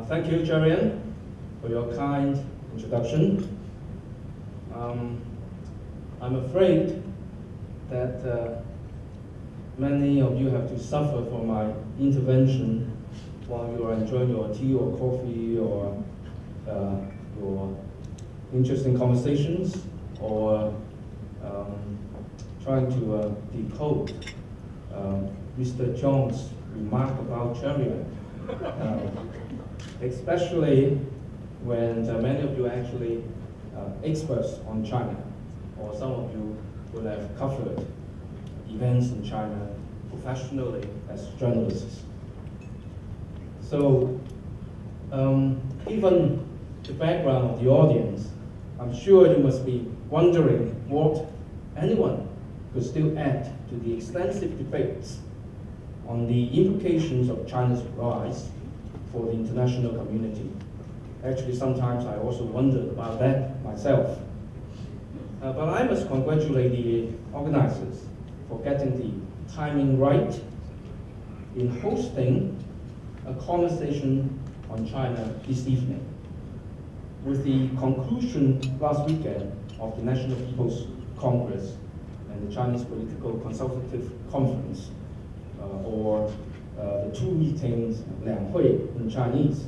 Thank you, Jerian, for your kind introduction. I'm afraid that many of you have to suffer for my intervention while you are enjoying your tea or coffee or your interesting conversations or trying to decode Mr. Zhong's remark about Jerian. Especially when many of you are actually experts on China, or some of you will have covered events in China professionally as journalists. So, given the background of the audience, I'm sure you must be wondering what anyone could still add to the extensive debates on the implications of China's rise for the international community. Actually, sometimes I also wondered about that myself. But I must congratulate the organizers for getting the timing right in hosting a conversation on China this evening. With the conclusion last weekend of the National People's Congress and the Chinese Political Consultative Conference, or the two meetings, 两会 in Chinese,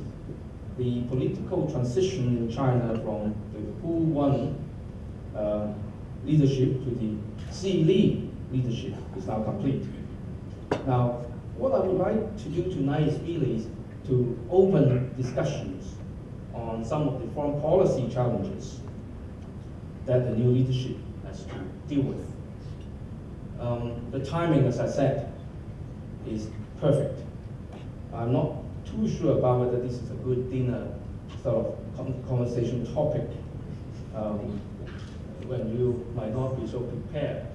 the political transition in China from the Hu Wen leadership to the Xi Li leadership is now complete. Now, what I would like to do tonight is really to open discussions on some of the foreign policy challenges that the new leadership has to deal with. The timing, as I said, is perfect. I'm not too sure about whether this is a good dinner sort of conversation topic when you might not be so prepared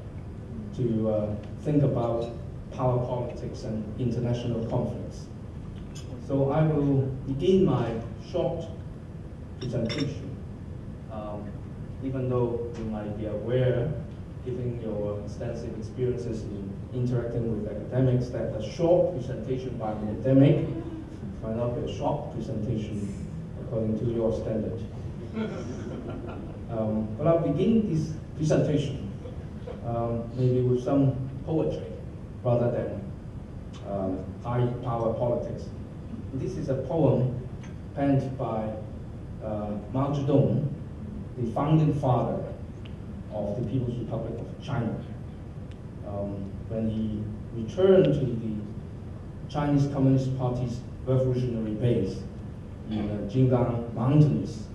to think about power politics and international conflicts. So I will begin my short presentation, even though you might be aware, given your extensive experiences in interacting with academics, that a short presentation by an academic might not be a short presentation according to your standard. But I'll begin this presentation maybe with some poetry rather than high power politics. This is a poem penned by Mao Zedong, the founding father of the People's Republic of China. When he returned to the Chinese Communist Party's revolutionary base in the Jinggang Mountains,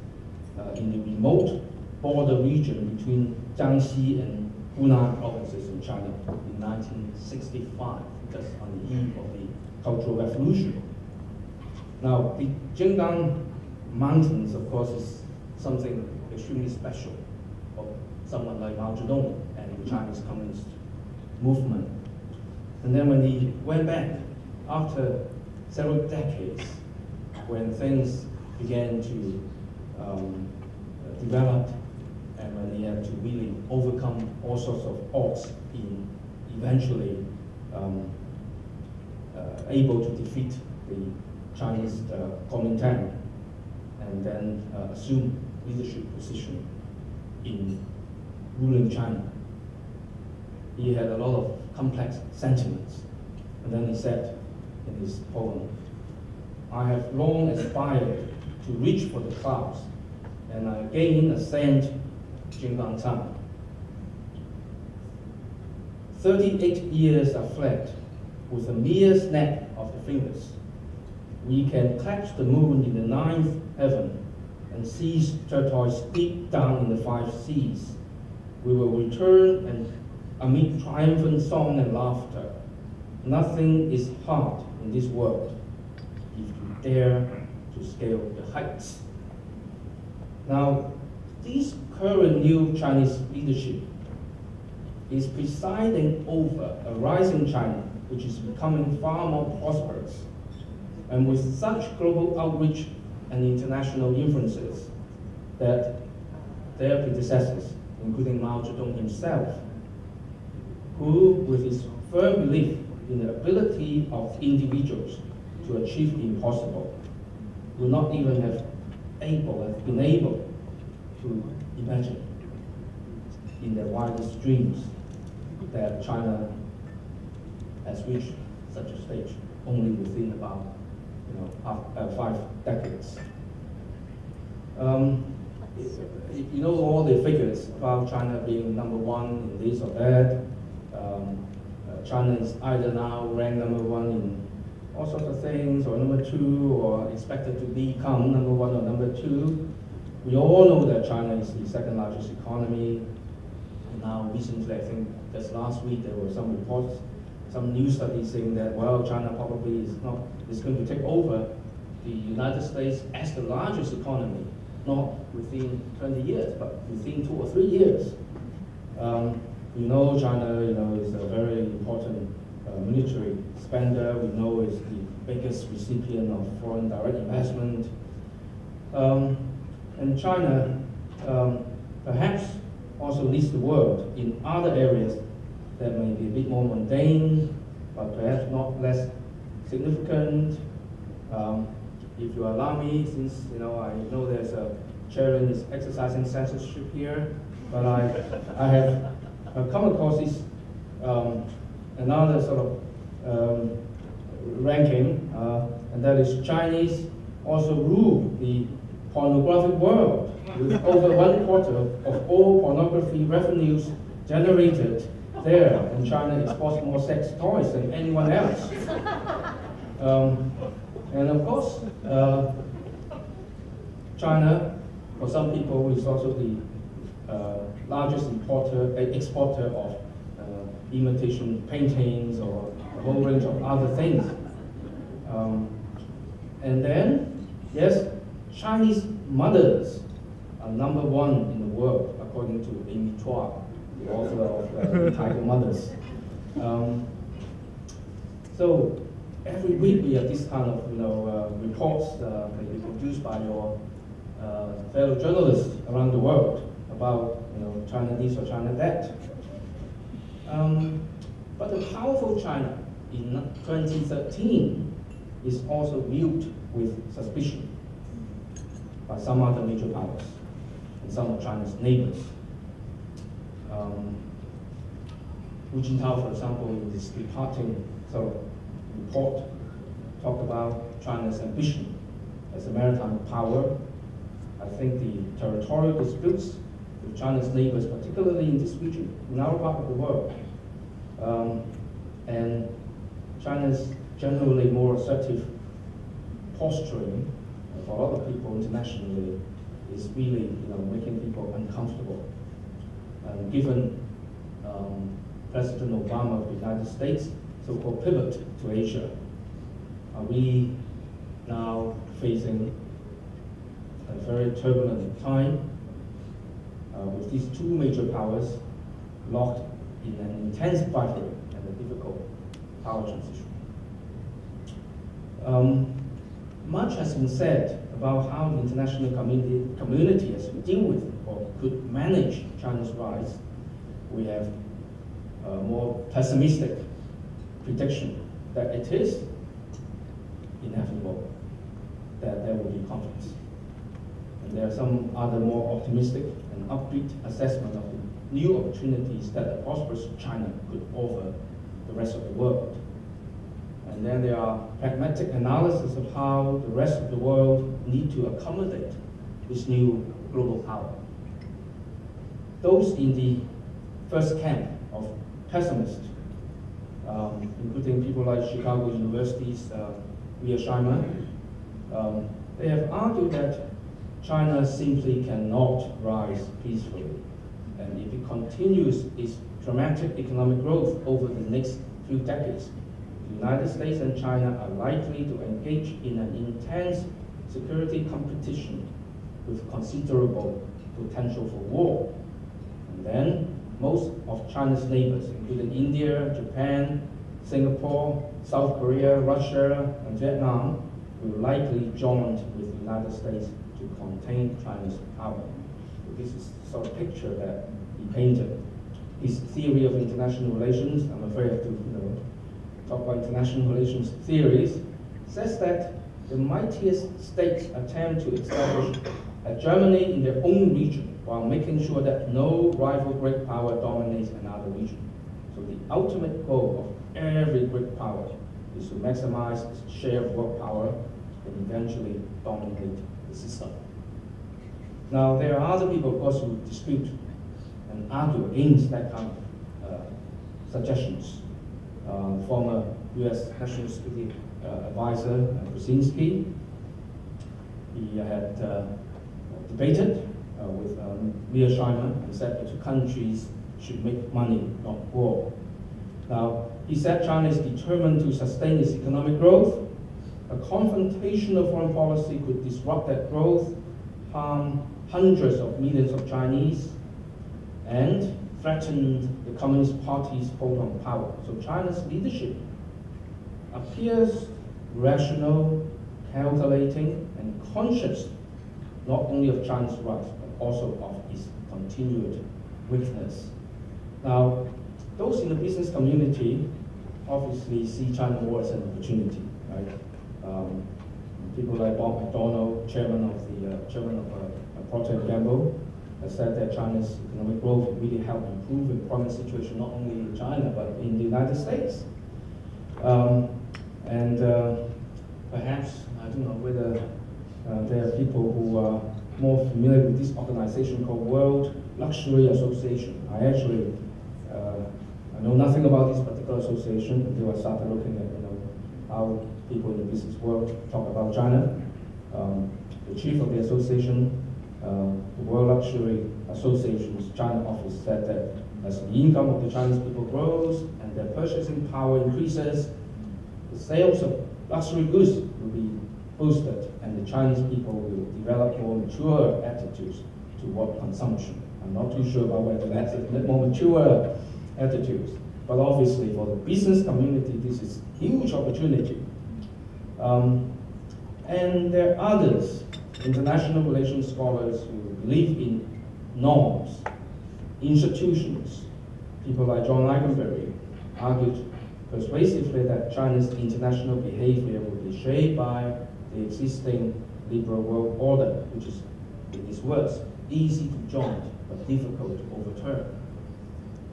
in the remote border region between Jiangxi and Hunan provinces in China in 1965, just on the eve of the Cultural Revolution. Now, the Jinggang Mountains, of course, is something extremely special for someone like Mao Zedong and the Chinese Communist movement. And then when he went back, after several decades, when things began to develop, and when he had to really overcome all sorts of odds in eventually able to defeat the Chinese Kuomintang, and then assume leadership position in ruling China. He had a lot of complex sentiments. And then he said in his poem, "I have long aspired to reach for the clouds, and I again ascend Jinggang Tang. 38 years are fled with a mere snap of the fingers. We can catch the moon in the ninth heaven and seize tortoise deep down in the five seas. We will return and amid triumphant song and laughter. Nothing is hard in this world if you dare to scale the heights." Now, this current new Chinese leadership is presiding over a rising China, which is becoming far more prosperous, and with such global outreach and international influences that their predecessors, including Mao Zedong himself, who, with his firm belief in the ability of individuals to achieve the impossible, would not even have been able to imagine in their wildest dreams that China has reached such a stage only within about 5 decades. You know all the figures about China being number one in this or that. China is either now ranked number one in all sorts of things, or number two, or expected to become number one or number two. We all know that China is the second largest economy. And now recently, I think just last week, there were some reports, some news studies saying that, well, China probably is going to take over the United States as the largest economy, not within 20 years, but within 2 or 3 years. We know China, is a very important military spender. We know it's the biggest recipient of foreign direct investment. And China perhaps also leads the world in other areas that may be a bit more mundane, but perhaps not less significant. If you allow me, since I know there's a chairman is exercising censorship here, but I have come across this another sort of ranking, and that is Chinese also rule the pornographic world with over 1/4 of all pornography revenues generated there, and China exports more sex toys than anyone else. And of course, China, for some people, is also the largest exporter of imitation paintings or a whole range of other things. And then, yes, Chinese mothers are number one in the world, according to Amy Chua, the author of Tiger Mothers. So every week we have this kind of reports that may be produced by your fellow journalists around the world about China this or China that. But the powerful China in 2013 is also viewed with suspicion by some other major powers and some of China's neighbors. Hu Jintao, for example, in this departing sort of report, talked about China's ambition as a maritime power. I think the territorial disputes with China's neighbors, particularly in this region, in our part of the world, and China's generally more assertive posturing for a lot of people internationally is really making people uncomfortable. Given President Obama of the United States' so-called pivot to Asia, are we now facing a very turbulent time with these two major powers locked in an intense rivalry and a difficult power transition? Much has been said about how the international community has to deal with or could manage China's rise. We have a more pessimistic prediction that it is inevitable that there will be conflicts. And there are some other more optimistic and upbeat assessment of the new opportunities that a prosperous China could offer the rest of the world. And then there are pragmatic analysis of how the rest of the world need to accommodate this new global power. Those in the first camp of pessimists, including people like Chicago University's Leah Scheimer, they have argued that China simply cannot rise peacefully. And if it continues its dramatic economic growth over the next few decades, the United States and China are likely to engage in an intense security competition with considerable potential for war. And then most of China's neighbors, including India, Japan, Singapore, South Korea, Russia, and Vietnam, will likely join with the United States to contain China's power. So this is the sort of picture that he painted. His theory of international relations, I'm afraid I have to talk about international relations theories, says that the mightiest states attempt to establish a Germany in their own region while making sure that no rival great power dominates another region. So the ultimate goal of every great power is to maximize its share of world power and eventually dominate the system. Now, there are other people, of course, who dispute and argue against that kind of suggestions. Former U.S. National Security Advisor Brzezinski, he had debated with Leah Schreiber and said the two countries should make money, not war. Now, he said China is determined to sustain its economic growth. A confrontational foreign policy could disrupt that growth, harm hundreds of millions of Chinese, and threaten the Communist Party's hold on power. So China's leadership appears rational, calculating, and conscious not only of China's rights, but also of its continued weakness. Now, those in the business community obviously see China war as an opportunity, right? People like Bob McDonald, chairman of Procter & Gamble, has said that China's economic growth will really help improve the employment situation not only in China but in the United States. Perhaps, I don't know whether there are people who are more familiar with this organization called World Luxury Association. I know nothing about this particular association until I started looking at how people in the business world talk about China. The chief of the association, the World Luxury Association's China office, said that as the income of the Chinese people grows and their purchasing power increases, the sales of luxury goods will be boosted and the Chinese people will develop more mature attitudes toward consumption. I'm not too sure about whether that's a more mature attitudes, but obviously for the business community, this is a huge opportunity. And there are others, international relations scholars who believe in norms, institutions. People like John Ikenberry argued persuasively that China's international behavior will be shaped by the existing liberal world order, which is, in his words, easy to join but difficult to overturn.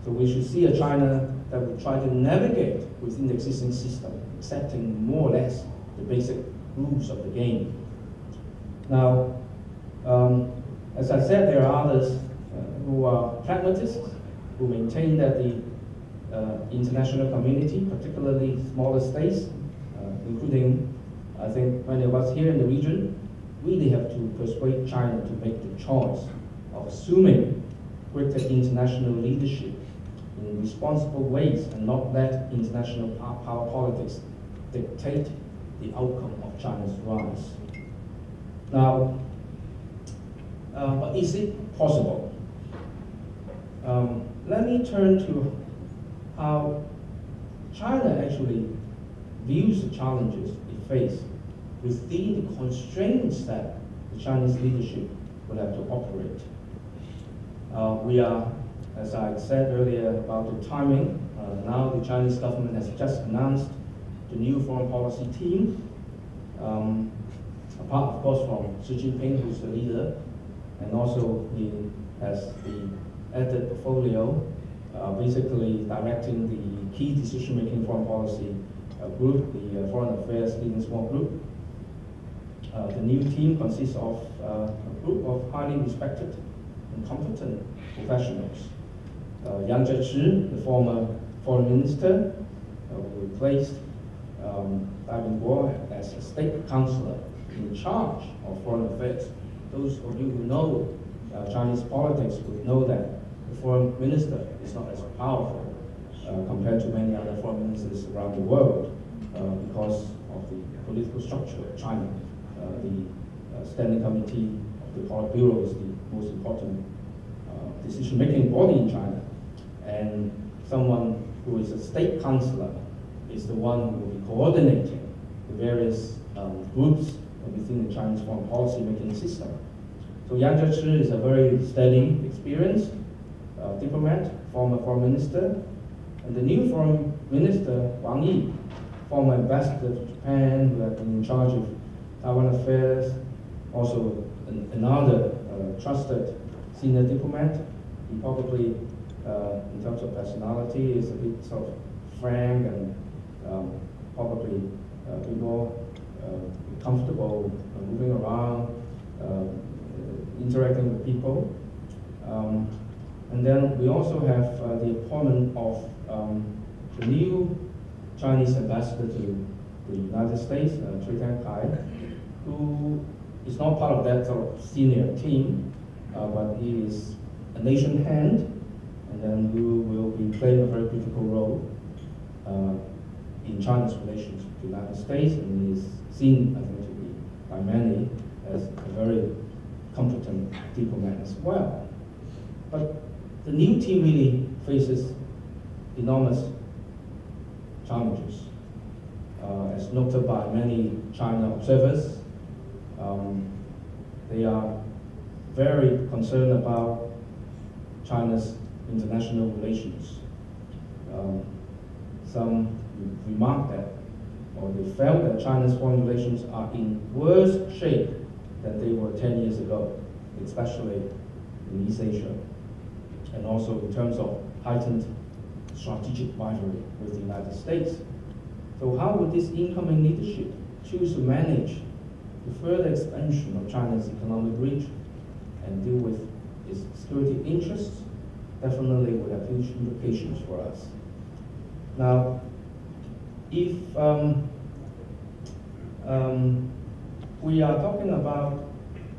So we should see a China that will try to navigate within the existing system, accepting more or less the basic rules of the game. Now, as I said, there are others who are pragmatists, who maintain that the international community, particularly smaller states, including, I think, many of us here in the region, really have to persuade China to make the choice of assuming greater international leadership in responsible ways and not let international power politics dictate the outcome of China's rise. Now, but is it possible? Let me turn to how China actually views the challenges it faces within the constraints that the Chinese leadership will have to operate. We are, as I said earlier about the timing, now the Chinese government has just announced the new foreign policy team, apart of course from Xi Jinping, who's the leader, and also he has the added portfolio, basically directing the key decision-making foreign policy group, the Foreign Affairs Leading Small Group. The new team consists of a group of highly respected and competent professionals. Yang Jiechi, the former foreign minister, who replaced Dai Bingguo as a state counselor in charge of foreign affairs. Those of you who know Chinese politics would know that the foreign minister is not as powerful compared to many other foreign ministers around the world because of the political structure of China. The Standing Committee of the Politburo is the most important decision-making body in China, and someone who is a state counselor is the one who will be coordinating the various groups within the Chinese foreign policy making system. So Yang Jiechi is a very steady, experienced diplomat, former foreign minister, and the new foreign minister, Wang Yi, former ambassador to Japan, who had been in charge of Taiwan affairs. Also, another trusted senior diplomat. He probably, in terms of personality, is a bit sort of frank and probably a bit more comfortable moving around, interacting with people. And then we also have the appointment of the new Chinese ambassador to the United States, Tang, who is not part of that sort of senior team, but he is a nation hand, and then who will be playing a very critical role in China's relations with the United States, and he is seen, I think, to be by many as a very competent diplomat as well. But the new team really faces enormous challenges, as noted by many China observers. They are very concerned about China's international relations. Some remarked that, or they felt that China's foreign relations are in worse shape than they were 10 years ago, especially in East Asia, and also in terms of heightened strategic rivalry with the United States. So how would this incoming leadership choose to manage the further expansion of China's economic reach and deal with its security interests? Definitely would have huge implications for us. Now, if we are talking about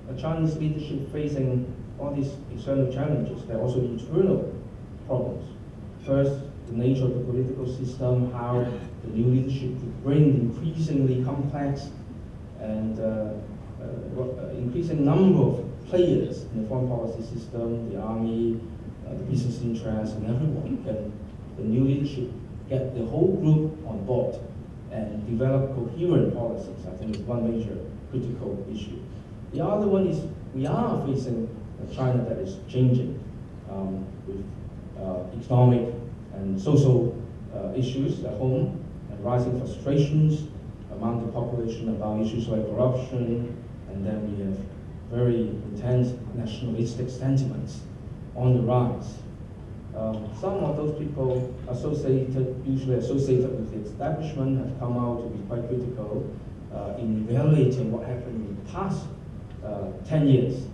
a Chinese leadership facing all these external challenges, there are also internal problems. First, the nature of the political system, how the new leadership could bring increasingly complex and increasing number of players in the foreign policy system, the army, the business interests, and everyone. Can the new leadership get the whole group on board and develop coherent policies? I think is one major critical issue. The other one is we are facing a China that is changing with economic and social issues at home and rising frustrations among the population about issues like corruption, and then we have very intense nationalistic sentiments on the rise. Some of those people usually associated with the establishment, have come out to be quite critical in evaluating what happened in the past 10 years,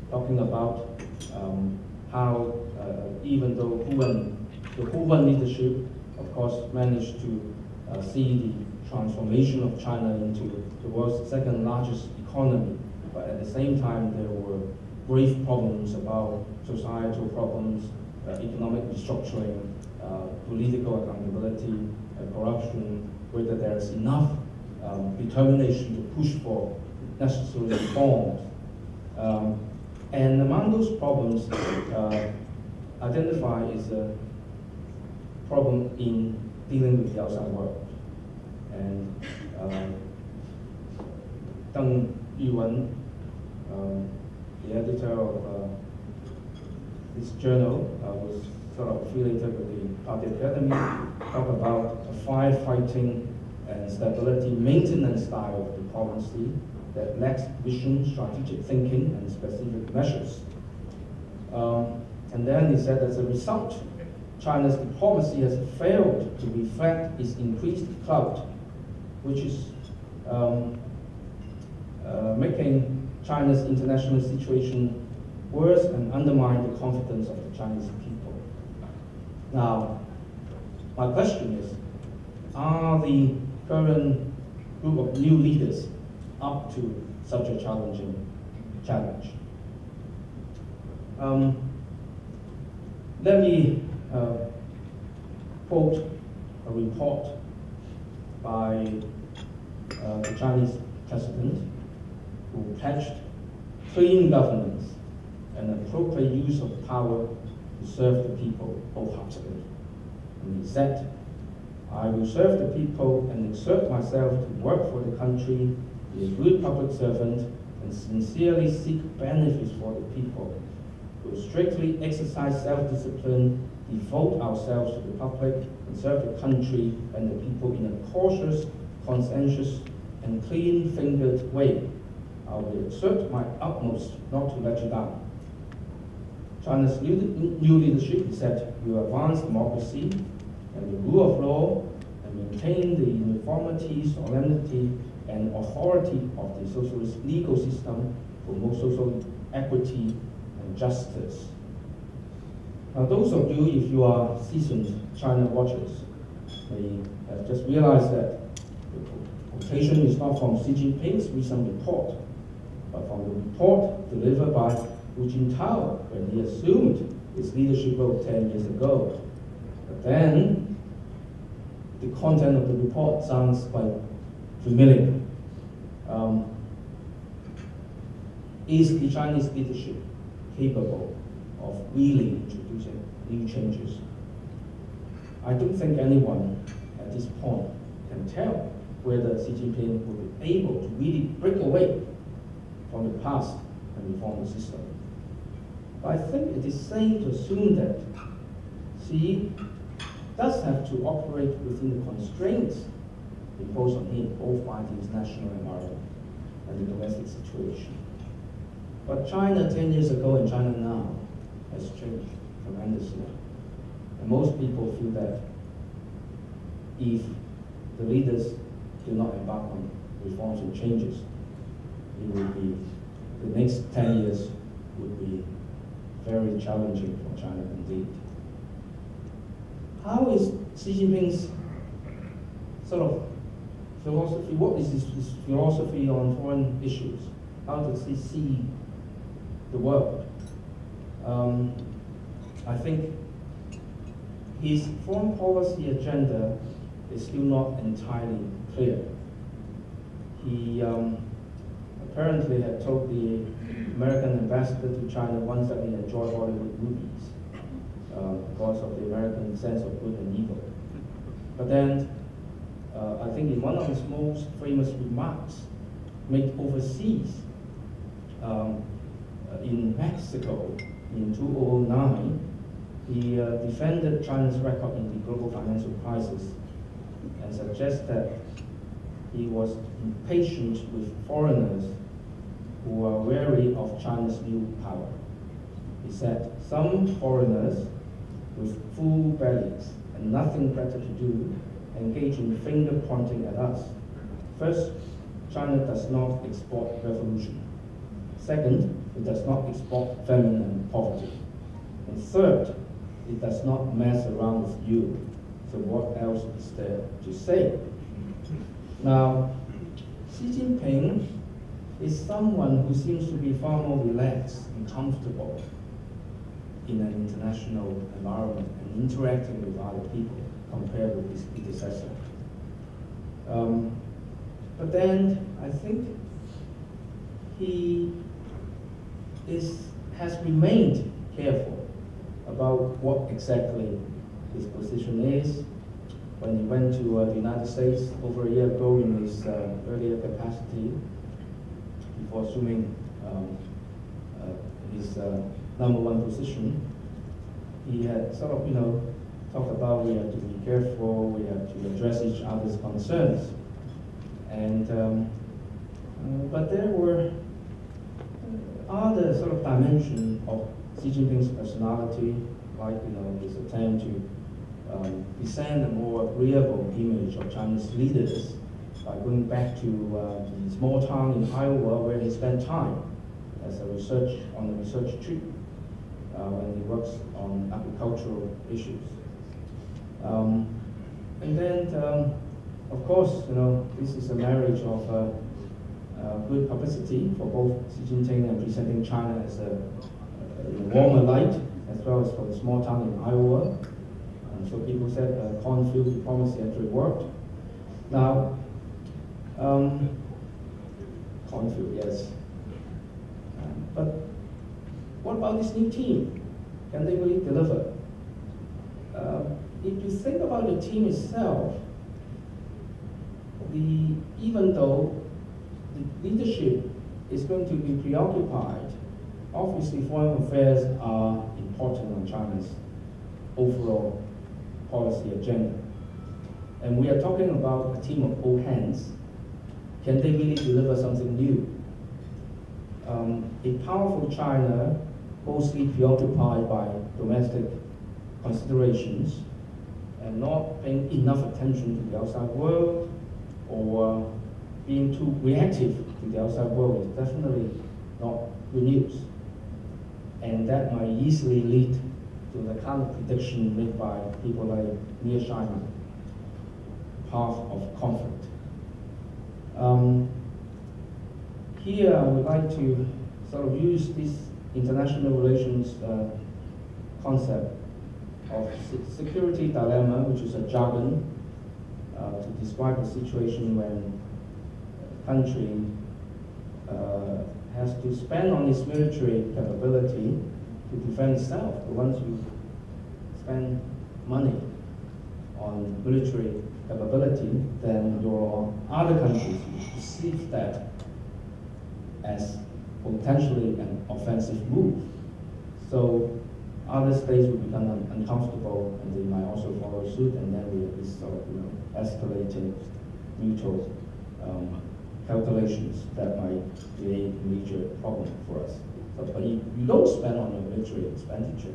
talking about how even though the Hu leadership, of course, managed to see the transformation of China into the world's second largest economy, but at the same time there were grave problems about societal problems, economic restructuring, political accountability, corruption, whether there is enough determination to push for necessary reforms. And among those problems, identify is a problem in dealing with the outside world. And Tang, the editor of this journal, was sort of affiliated with the Party Academy, talk about a firefighting and stability maintenance style of diplomacy that lacks vision, strategic thinking, and specific measures. And then he said, as a result, China's diplomacy has failed to reflect its increased clout, which is making China's international situation worse and undermine the confidence of the Chinese people. Now, my question is, are the current group of new leaders up to such a challenge? Let me quote a report by the Chinese president, who pledged clean governance and appropriate use of power to serve the people wholeheartedly. And he said, "I will serve the people and exert myself to work for the country, be a good public servant, and sincerely seek benefits for the people. We will strictly exercise self-discipline, devote ourselves to the public, and serve the country and the people in a cautious, conscientious, and clean-fingered way, I will exert my utmost not to let you down. China's new leadership is set to advance democracy and the rule of law and maintain the uniformity, solemnity, and authority of the socialist legal system, promote social equity and justice. Now, those of you, if you are seasoned China watchers, may have just realized that the quotation is not from Xi Jinping's recent report, but from the report delivered by Hu Jintao when he assumed his leadership role 10 years ago. But then, the content of the report sounds quite familiar. Is the Chinese leadership capable of really introducing new changes? I don't think anyone at this point can tell whether Xi Jinping will be able to really break away from the past and reform the system. But I think it is safe to assume that Xi does have to operate within the constraints imposed on him, both by the international environment and the domestic situation. But China 10 years ago and China now has changed tremendously. And most people feel that if the leaders do not embark on reforms and changes, it will be, the next 10 years would be very challenging for China indeed. How is Xi Jinping's sort of philosophy, what is his philosophy on foreign issues? How does he see the world? I think his foreign policy agenda is still not entirely clear. He apparently had told the American ambassador to China once that he enjoyed Hollywood movies because of the American sense of good and evil. But then, I think in one of his most famous remarks made overseas in Mexico in 2009, he defended China's record in the global financial crisis and suggested that he was impatient with foreigners who are wary of China's new power. He said, some foreigners with full bellies and nothing better to do engage in finger pointing at us. First, China does not export revolution. Second, it does not export famine and poverty. And third, it does not mess around with you. So what else is there to say? Now, Xi Jinping is someone who seems to be far more relaxed and comfortable in an international environment and interacting with other people compared with his predecessor. But then I think he has remained careful about what exactly his position is. When he went to the United States over a year ago in his earlier capacity, before assuming his number one position, he had sort of, talked about we have to be careful, we have to address each other's concerns. And, but there were other sort of dimensions of Xi Jinping's personality, like, his attempt to present a more agreeable image of Chinese leaders by going back to the small town in Iowa where he spent time as a research trip when he works on agricultural issues. And then, of course, this is a marriage of good publicity for both Xi Jinping and presenting China as a warmer light, as well as for the small town in Iowa. So people said cornfield diplomacy actually worked. Now, cornfield, yes. But what about this new team? Can they really deliver? If you think about the team itself, even though the leadership is going to be preoccupied, obviously foreign affairs are important on China's overall policy agenda. And we are talking about a team of old hands. can they really deliver something new? A powerful China, mostly preoccupied by domestic considerations and not paying enough attention to the outside world or being too reactive to the outside world, is definitely not good news. And that might easily lead to the kind of prediction made by people like near China, path of conflict. Here I would like to sort of use this international relations concept of security dilemma, which is a jargon, to describe a situation when a country has to spend on its military capability to defend itself. But once you spend money on military capability, then your other countries perceive that as potentially an offensive move. So other states will become uncomfortable, and they might also follow suit, and then we have this sort of escalating mutual calculations that might create a major problem for us. But if you don't spend on your military expenditure,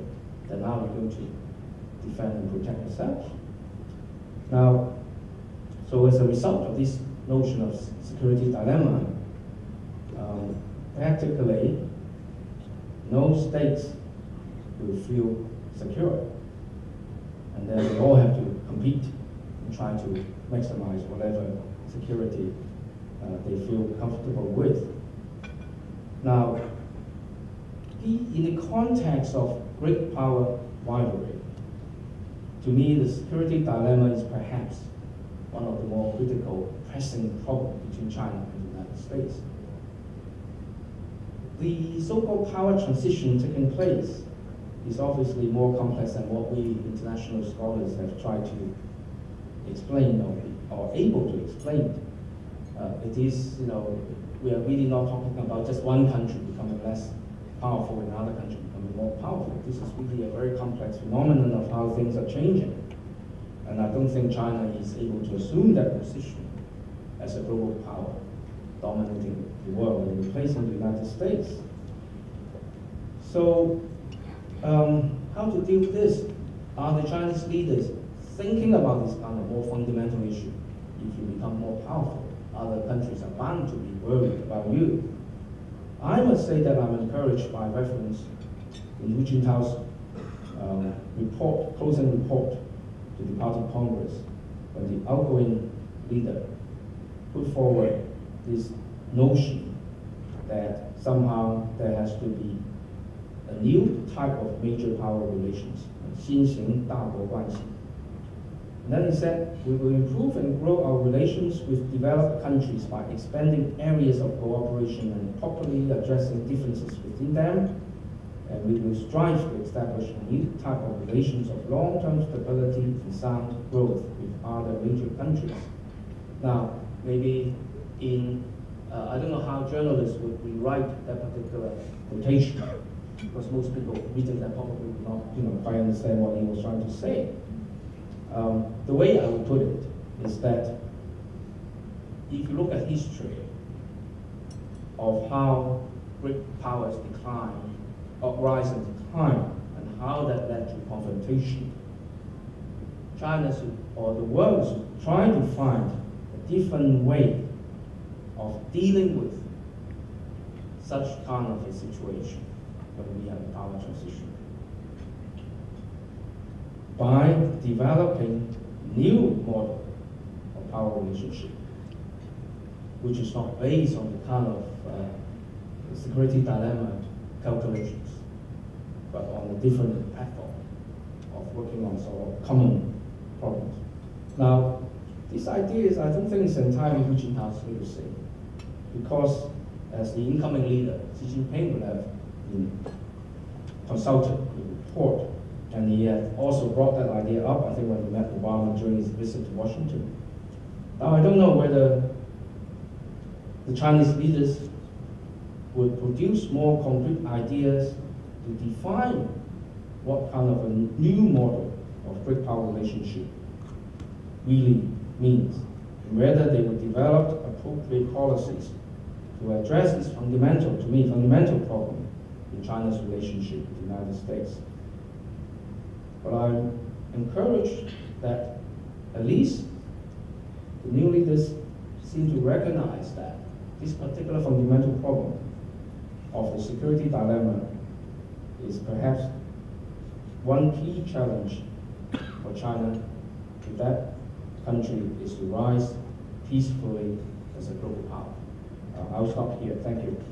then now you're going to defend and protect yourself. Now, so as a result of this notion of security dilemma, practically no states will feel secure. And then they all have to compete and try to maximize whatever security they feel comfortable with. Now, in the context of great power rivalry, to me the security dilemma is perhaps one of the more critical, pressing problems between China and the United States. The so-called power transition taking place is obviously more complex than what we international scholars have tried to explain or able to explain. It is, we are really not talking about just one country becoming less powerful and another country becoming more powerful. This is really a very complex phenomenon of how things are changing. And I don't think China is able to assume that position as a global power dominating the world and replacing the United States. So, how to deal with this? Are the Chinese leaders thinking about this kind of more fundamental issue? If you become more powerful, other countries are bound to be worried about you. I must say that I'm encouraged by reference in Hu Jintao's closing report to the Party Congress, when the outgoing leader put forward this notion that somehow there has to be a new type of major power relations, 新型大国关系. And then he said, we will improve and grow our relations with developed countries by expanding areas of cooperation and properly addressing differences within them. And we will strive to establish a new type of relations of long-term stability and sound growth with other major countries. Now, maybe I don't know how journalists would rewrite that particular quotation, because most people reading that probably would not quite understand what he was trying to say. The way I would put it is that if you look at history of how great powers decline, rise and decline, and how that led to confrontation, China or the world is trying to find a different way of dealing with such kind of a situation when we have a power transition, by developing new model of power relationship, which is not based on the kind of security dilemma calculations, but on a different platform of working on sort of common problems. Now, this idea I don't think it's entirely Hu Jintao's legacy, because as the incoming leader, Xi Jinping would have consulted the report, and he had also brought that idea up, I think, when he met Obama during his visit to Washington. Now, I don't know whether the Chinese leaders would produce more concrete ideas to define what kind of a new model of great power relationship really means and whether they would develop appropriate policies to address this fundamental, to me, fundamental problem in China's relationship with the United States. But I'm encouraged that at least the new leaders seem to recognize that this particular fundamental problem of the security dilemma is perhaps one key challenge for China if that country is to rise peacefully as a global power. I'll stop here. Thank you.